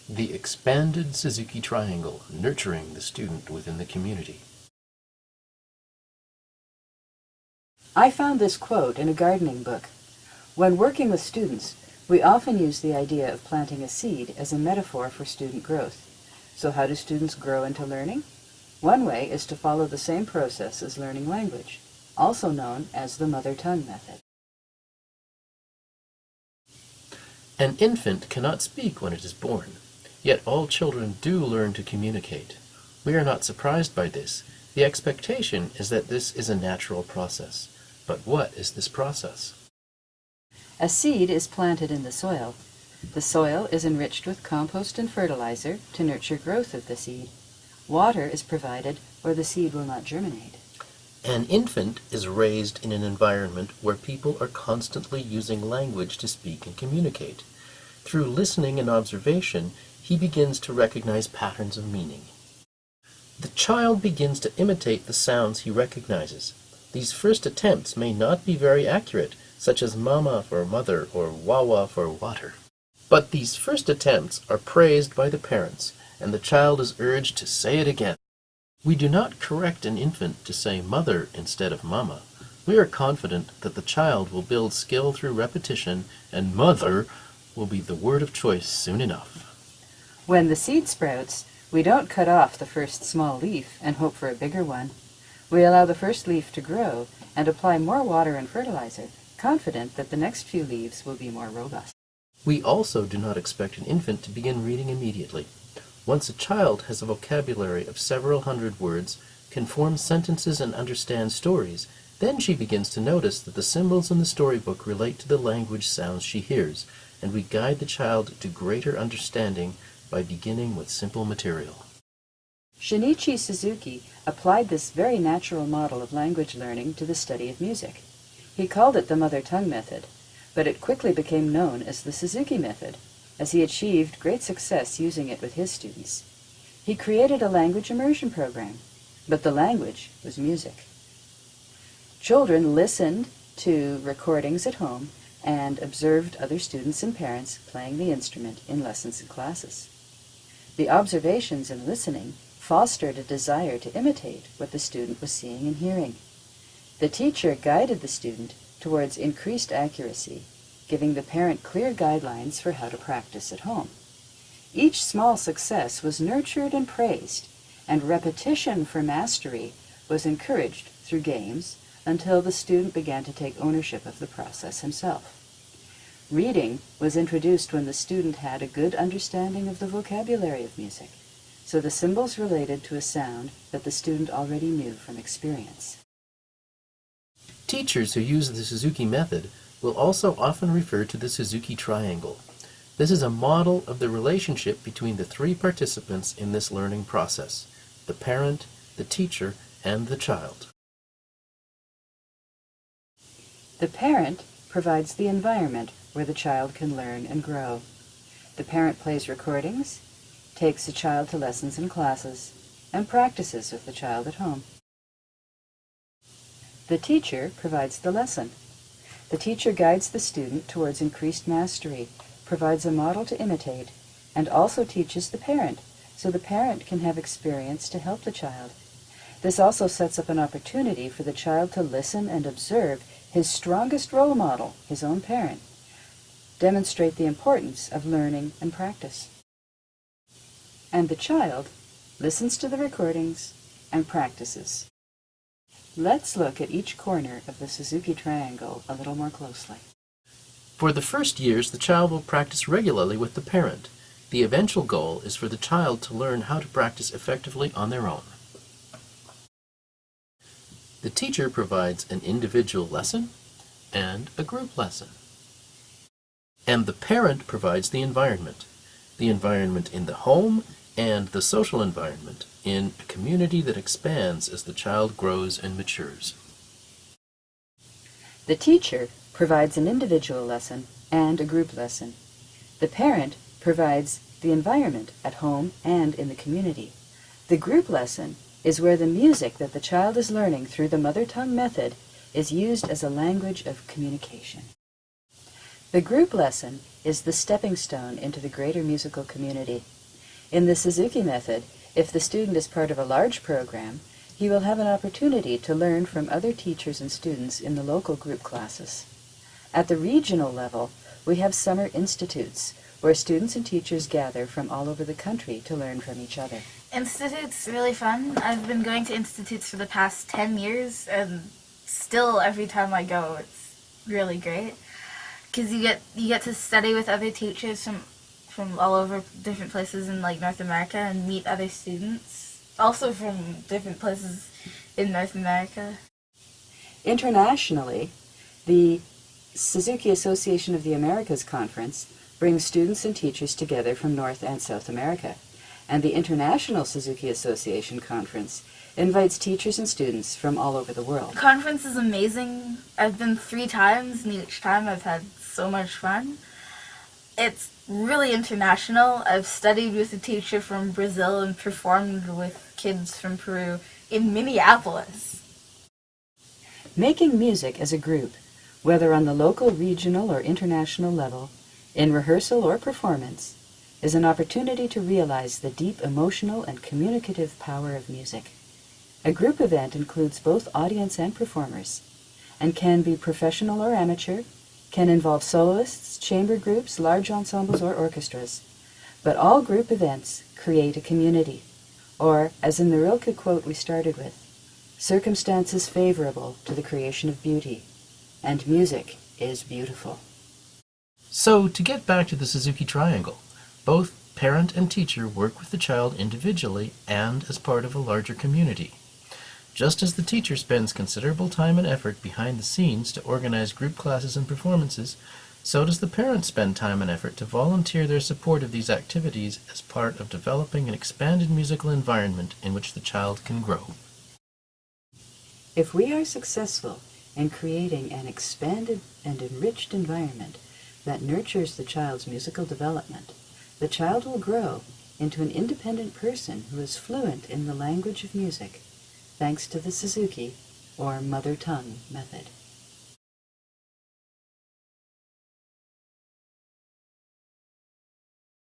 The expanded Suzuki triangle, nurturing the student within the community. I found this quote in a gardening book. When working with students, we often use the idea of planting a seed as a metaphor for student growth. So how do students grow into learning? One way is to follow the same process as learning language, also known as the mother tongue method. An infant cannot speak when it is born, yet all children do learn to communicate. We are not surprised by this. The expectation is that this is a natural process. But what is this process? A seed is planted in the soil. The soil is enriched with compost and fertilizer to nurture growth of the seed. Water is provided or the seed will not germinate. An infant is raised in an environment where people are constantly using language to speak and communicate. Through listening and observation, he begins to recognize patterns of meaning. The child begins to imitate the sounds he recognizes. These first attempts may not be very accurate, such as mama for mother or wawa for water. But these first attempts are praised by the parents, and the child is urged to say it again. We do not correct an infant to say mother instead of mama. We are confident that the child will build skill through repetition, and mother will be the word of choice soon enough. When the seed sprouts, we don't cut off the first small leaf and hope for a bigger one. We allow the first leaf to grow and apply more water and fertilizer, confident that the next few leaves will be more robust. We also do not expect an infant to begin reading immediately. Once a child has a vocabulary of several hundred words, can form sentences and understand stories, then she begins to notice that the symbols in the storybook relate to the language sounds she hears, and we guide the child to greater understanding by beginning with simple material. Shinichi Suzuki applied this very natural model of language learning to the study of music. He called it the mother tongue method, but it quickly became known as the Suzuki method, as he achieved great success using it with his students. He created a language immersion program, but the language was music. Children listened to recordings at home and observed other students and parents playing the instrument in lessons and classes. The observations and listening fostered a desire to imitate what the student was seeing and hearing. The teacher guided the student towards increased accuracy, giving the parent clear guidelines for how to practice at home. Each small success was nurtured and praised, and repetition for mastery was encouraged through games until the student began to take ownership of the process himself. Reading was introduced when the student had a good understanding of the vocabulary of music, so the symbols related to a sound that the student already knew from experience. Teachers who use the Suzuki method will also often refer to the Suzuki triangle. This is a model of the relationship between the three participants in this learning process: the parent, the teacher, and the child. The parent provides the environment where the child can learn and grow. The parent plays recordings, takes the child to lessons and classes, and practices with the child at home. The teacher provides the lesson. The teacher guides the student towards increased mastery, provides a model to imitate, and also teaches the parent, so the parent can have experience to help the child. This also sets up an opportunity for the child to listen and observe his strongest role model, his own parent, demonstrate the importance of learning and practice. And the child listens to the recordings and practices. Let's look at each corner of the Suzuki triangle a little more closely. For the first years, the child will practice regularly with the parent. The eventual goal is for the child to learn how to practice effectively on their own. The teacher provides an individual lesson and a group lesson. And the parent provides the environment in the home and the social environment in a community that expands as the child grows and matures. The teacher provides an individual lesson and a group lesson. The parent provides the environment at home and in the community. The group lesson is where the music that the child is learning through the mother tongue method is used as a language of communication. The group lesson is the stepping stone into the greater musical community. In the Suzuki method, if the student is part of a large program, he will have an opportunity to learn from other teachers and students in the local group classes. At the regional level, we have summer institutes, where students and teachers gather from all over the country to learn from each other. Institute's really fun. I've been going to institutes for the past 10 years, and still every time I go, it's really great. Because you get to study with other teachers from all over different places in like North America and meet other students, also from different places in North America. Internationally, the Suzuki Association of the Americas Conference brings students and teachers together from North and South America, and the International Suzuki Association Conference invites teachers and students from all over the world. The conference is amazing. I've been 3 times, and each time I've had so much fun. It's really international. I've studied with a teacher from Brazil and performed with kids from Peru in Minneapolis. Making music as a group, whether on the local, regional, or international level, in rehearsal or performance, is an opportunity to realize the deep emotional and communicative power of music. A group event includes both audience and performers, and can be professional or amateur, can involve soloists, chamber groups, large ensembles, or orchestras. But all group events create a community, or, as in the Rilke quote we started with, circumstances favorable to the creation of beauty, and music is beautiful. So, to get back to the Suzuki Triangle, both parent and teacher work with the child individually and as part of a larger community. Just as the teacher spends considerable time and effort behind the scenes to organize group classes and performances, so does the parent spend time and effort to volunteer their support of these activities as part of developing an expanded musical environment in which the child can grow. If we are successful in creating an expanded and enriched environment that nurtures the child's musical development, the child will grow into an independent person who is fluent in the language of music, thanks to the Suzuki, or mother tongue, method.